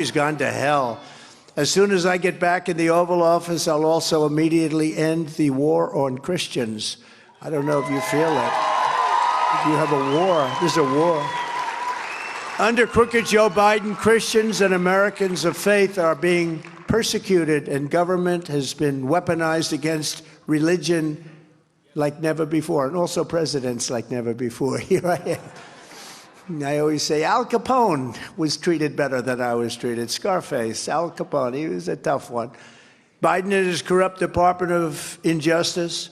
He's gone to hell. As soon as I get back in the Oval Office, I'll also immediately end the war on Christians. I don't know if you feel it. You have a war. There's a war. Under crooked Joe Biden, Christians and Americans of faith are being persecuted, and government has been weaponized against religion like never before, and also presidents like never before. Here I am. I always say Al Capone was treated better than I was treated. Scarface, Al Capone, he was a tough one. Biden and his corrupt Department of Injustice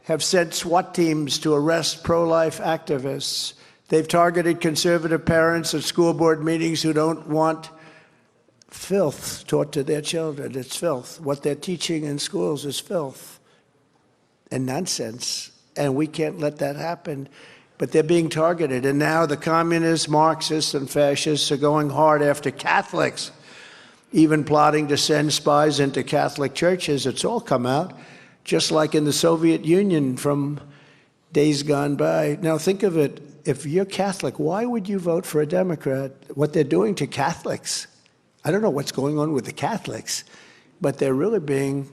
have sent SWAT teams to arrest pro-life activists. They've targeted conservative parents at school board meetings who don't want filth taught to their children. It's filth. What they're teaching in schools is filth and nonsense, and we can't let that happen. But they're being targeted. And now the communists, Marxists, and fascists are going hard after Catholics, even plotting to send spies into Catholic churches. It's all come out, just like in the Soviet Union from days gone by. Now think of it. If you're Catholic, why would you vote for a Democrat? What they're doing to Catholics, I don't know what's going on with the Catholics, but they're really being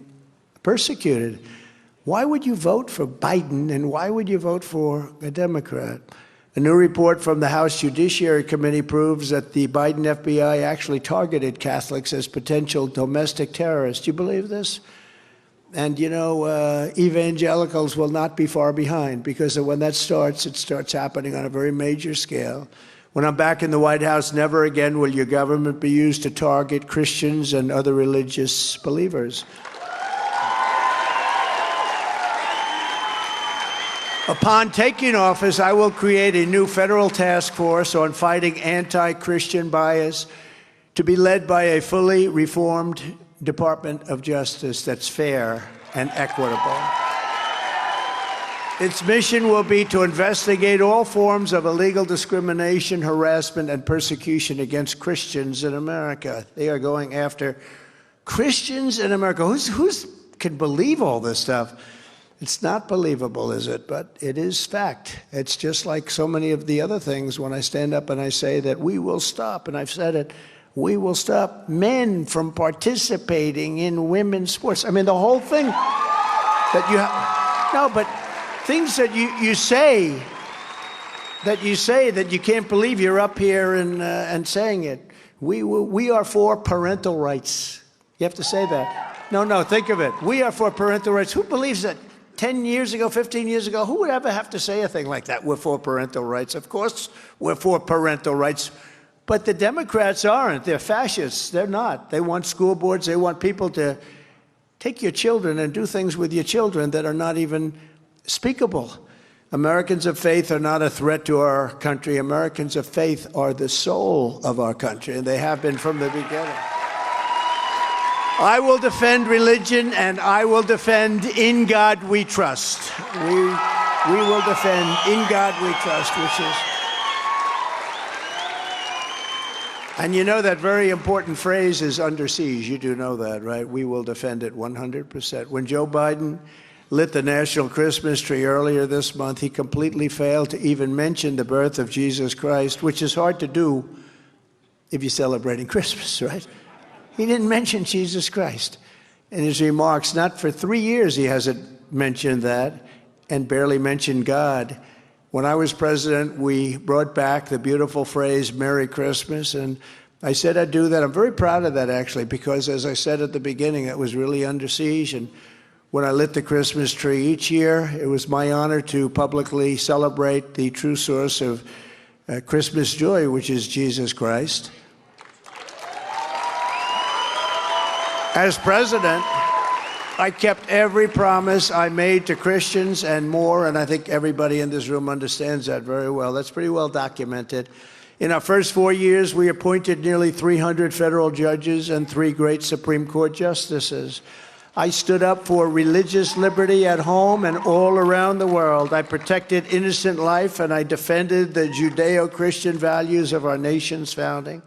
persecuted. Why would you vote for Biden, and why would you vote for a Democrat? A new report from the House Judiciary Committee proves that the Biden FBI actually targeted Catholics as potential domestic terrorists. Do you believe this? And, you know, evangelicals will not be far behind, because when that starts, it starts happening on a very major scale. When I'm back in the White House, never again will your government be used to target Christians and other religious believers. Upon taking office, I will create a new federal task force on fighting anti-Christian bias to be led by a fully reformed Department of Justice that's fair and equitable. Its mission will be to investigate all forms of illegal discrimination, harassment, and persecution against Christians in America. They are going after Christians in America. Who can believe all this stuff? It's not believable, is it? But it is fact. It's just like so many of the other things when I stand up and I say that we will stop, and I've said it, we will stop men from participating in women's sports. I mean, the whole thing that you have, no, but things that you say that you can't believe you're up here and saying it. We are for parental rights. You have to say that. No, think of it. We are for parental rights. Who believes that? 10 years ago, 15 years ago, who would ever have to say a thing like that? We're for parental rights. Of course we're for parental rights. But the Democrats aren't. They're fascists. They're not. They want school boards. They want people to take your children and do things with your children that are not even speakable. Americans of faith are not a threat to our country. Americans of faith are the soul of our country, and they have been from the beginning. I will defend religion, and I will defend In God We Trust. We will defend In God We Trust, which is... And you know that very important phrase is under siege. You do know that, right? We will defend it 100%. When Joe Biden lit the national Christmas tree earlier this month, he completely failed to even mention the birth of Jesus Christ, which is hard to do if you're celebrating Christmas, right? He didn't mention Jesus Christ in his remarks. Not for 3 years he hasn't mentioned that, and barely mentioned God. When I was president, we brought back the beautiful phrase, Merry Christmas, and I said I'd do that. I'm very proud of that, actually, because as I said at the beginning, it was really under siege. And when I lit the Christmas tree each year, it was my honor to publicly celebrate the true source of Christmas joy, which is Jesus Christ. As president, I kept every promise I made to Christians and more, and I think everybody in this room understands that very well. That's pretty well documented. In our first 4 years, we appointed nearly 300 federal judges and 3 great Supreme Court justices. I stood up for religious liberty at home and all around the world. I protected innocent life, and I defended the Judeo-Christian values of our nation's founding.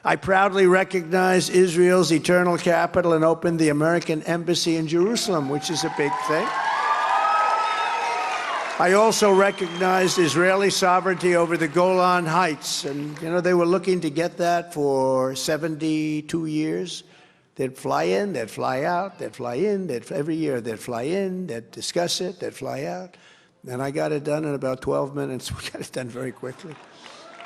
I proudly recognized Israel's eternal capital and opened the American embassy in Jerusalem, which is a big thing. I also recognized Israeli sovereignty over the Golan Heights. And, they were looking to get that for 72 years. They'd fly in, they'd fly out, they'd fly in, every year they'd fly in, they'd discuss it, they'd fly out. And I got it done in about 12 minutes. We got it done very quickly.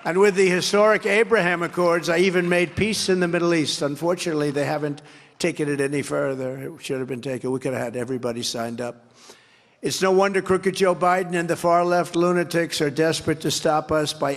And with the historic Abraham Accords, I even made peace in the Middle East. Unfortunately, they haven't taken it any further. It should have been taken. We could have had everybody signed up. It's no wonder crooked Joe Biden and the far-left lunatics are desperate to stop us by